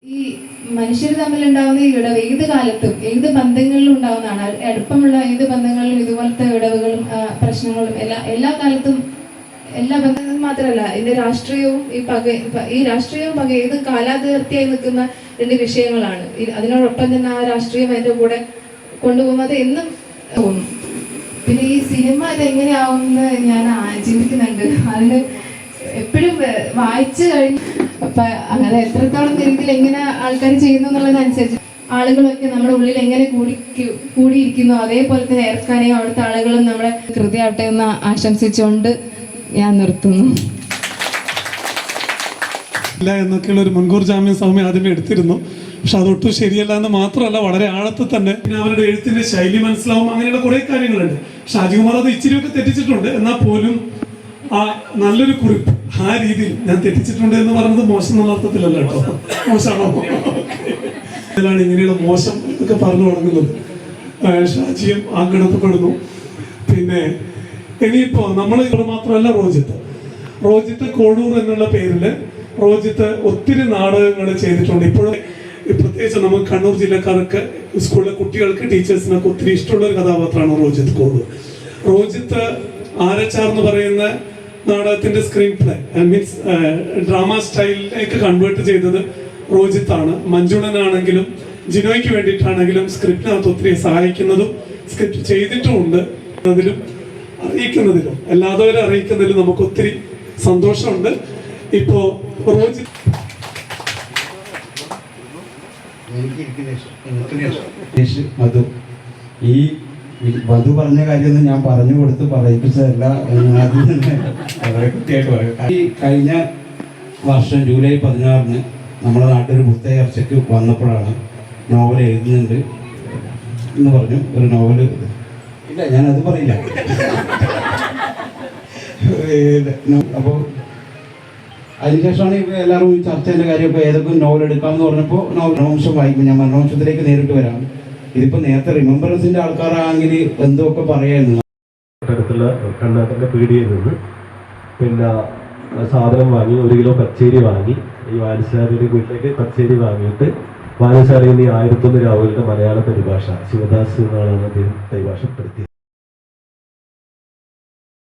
ഈ മനുഷ്യർ തമ്മിലുണ്ടാവുന്ന ഈ വിടവ് ഏത് കാലത്തും ഏത് ബന്ധങ്ങളിലും ഉണ്ടാവുന്നതാണ്. അടുപ്പമുള്ള ഏത് ബന്ധങ്ങളിലും ഇതുപോലത്തെ വിടവുകളും പ്രശ്നങ്ങളും എല്ലാ കാലത്തും എല്ലാ ബന്ധങ്ങളും മാത്രമല്ല, ഇതിന്റെ രാഷ്ട്രീയവും ഈ രാഷ്ട്രീയവും പക ഏത് കാലാതിർത്തിയായി നിൽക്കുന്ന രണ്ട് വിഷയങ്ങളാണ്. അതിനോടൊപ്പം തന്നെ ആ രാഷ്ട്രീയം അതിന്റെ കൂടെ കൊണ്ടുപോകുന്നത് എന്നും തോന്നും. പിന്നെ ഈ സിനിമ ഇതെങ്ങനെയാവുമെന്ന് ഞാൻ ചിന്തിക്കുന്നുണ്ട്. അതിന് എപ്പോഴും വായിച്ചു കഴിഞ്ഞ് അപ്പൊ അങ്ങനെ എത്രത്തോളം രീതിയിൽ എങ്ങനെ ആൾക്കാർ ചെയ്യുന്നു എന്നുള്ളതനുസരിച്ച് ആളുകളൊക്കെ നമ്മുടെ ഉള്ളിൽ എങ്ങനെ കൂടിയിരിക്കുന്നു അതേപോലെ തന്നെ ഏർക്കാനെയും അവിടുത്തെ ആളുകളും നമ്മുടെ കൃതിയാവട്ടെ എന്ന് ആശംസിച്ചുകൊണ്ട് ഞാൻ നിർത്തുന്നു. ഇല്ല എന്നൊക്കെയുള്ള ഒരു മുൻകൂർ ജാമ്യം സൗമ്യ ആദ്യമേ എടുത്തിരുന്നു. പക്ഷെ അതൊട്ടും ശരിയല്ല എന്ന് മാത്രമല്ല, വളരെ ആഴത്തിൽ തന്നെ പിന്നെ അവരുടെ എഴുത്തിന്റെ ശൈലി മനസ്സിലാവും. അങ്ങനെയുള്ള കുറെ കാര്യങ്ങളുണ്ട്. ഷാജികുമാർ അത് ഇച്ചിരിയൊക്കെ തെറ്റിച്ചിട്ടുണ്ട്. എന്നാൽ പോലും ആ നല്ലൊരു കുറിപ്പ് ആ രീതിയിൽ ഞാൻ തെറ്റിച്ചിട്ടുണ്ട് എന്ന് പറയുന്നത് മോശം എന്നുള്ള അർത്ഥത്തിലല്ല കേട്ടോ. മോശമാണോ? അതിലാണ് ഇങ്ങനെയുള്ള മോശം ഒക്കെ പറഞ്ഞു തുടങ്ങുന്നത്. ഷാജിയും ആ ഗണത്തിൽപ്പെടുന്നു. പിന്നെ ഇനിയിപ്പോ നമ്മൾ ഇവിടെ മാത്രമല്ല, റോജിത്ത് കോഴൂർ എന്നുള്ള പേരില് റോജിത്ത് ഒത്തിരി നാടകങ്ങൾ ചെയ്തിട്ടുണ്ട്. ഇപ്പോഴും പ്രത്യേകിച്ച് നമുക്ക് കണ്ണൂർ ജില്ലക്കാർക്ക് സ്കൂളിലെ കുട്ടികൾക്ക് ടീച്ചേഴ്സിനൊക്കെ ഒത്തിരി ഇഷ്ടമുള്ള ഒരു കഥാപാത്രമാണ് റോജിത്ത് കോഴൂർ. റോജിത്ത് ആരച്ചാർ എന്ന് പറയുന്ന നാടകത്തിന്റെ സ്ക്രീൻ പ്ലേ മീൻസ് ഡ്രാമ സ്റ്റൈലിലേക്ക് കൺവേർട്ട് ചെയ്തത് റോജിത്താണ്. മഞ്ജുളനാണെങ്കിലും ജിനോയ്ക്ക് വേണ്ടിയിട്ടാണെങ്കിലും സ്ക്രിപ്റ്റിനകത്ത് ഒത്തിരി സഹായിക്കുന്നതും സ്ക്രിപ്റ്റ് ചെയ്തിട്ടുമുണ്ട്. അതിലും അറിയിക്കുന്നതിലും എല്ലാവരും അറിയിക്കുന്നതിലും നമുക്ക് ഒത്തിരി സന്തോഷമുണ്ട്. ഇപ്പോ മധു ഈ മധു പറഞ്ഞ കാര്യമൊന്നും ഞാൻ പറഞ്ഞു കൊടുത്ത് പറയിപ്പിച്ചതല്ല. അതിൽ തന്നെ വളരെ കൃത്യമായിട്ട് പറയാം. ഈ കഴിഞ്ഞ വർഷം ജൂലൈ 16 നമ്മുടെ നാട്ടിലൊരു പുസ്തക ചർച്ചയ്ക്ക് വന്നപ്പോഴാണ് നോവൽ എഴുതുന്നുണ്ട് എന്ന് പറഞ്ഞു. ഒരു നോവൽ ഇല്ല, ഞാനത് പറയില്ല. അപ്പോൾ അതിനുശേഷമാണ് ഇപ്പോൾ എല്ലാവരും ചർച്ചേൻ്റെ കാര്യമൊക്കെ ഏതൊക്കെ നോവൽ എടുക്കാമെന്ന് പറഞ്ഞപ്പോൾ മരണവംശം വായിക്കും. ഞാൻ മരണവംശത്തിലേക്ക് നേരിട്ട് വരാം. ഇതിപ്പോ നേരത്തെ റിമംബറൻസിന്റെ ആൾക്കാരാണെങ്കിൽ എന്തൊക്കെ പറയായിരുന്നു. അടുത്തുള്ള കണ്ണാട്ടന്റെ പീടികയിൽ നിന്ന് പിന്നെ സാധനം വാങ്ങി 1 കിലോ പച്ചരി വാങ്ങി ഈ വായനശാലയുടെ വീട്ടിലേക്ക് പച്ചരി വാങ്ങിയിട്ട് വായനശാലയിൽ നിന്ന് 1001 രാവുകളുടെ മലയാള പരിഭാഷ ശിവദാസ് എന്നാണ് അദ്ദേഹം പരിഭാഷപ്പെടുത്തിയത്.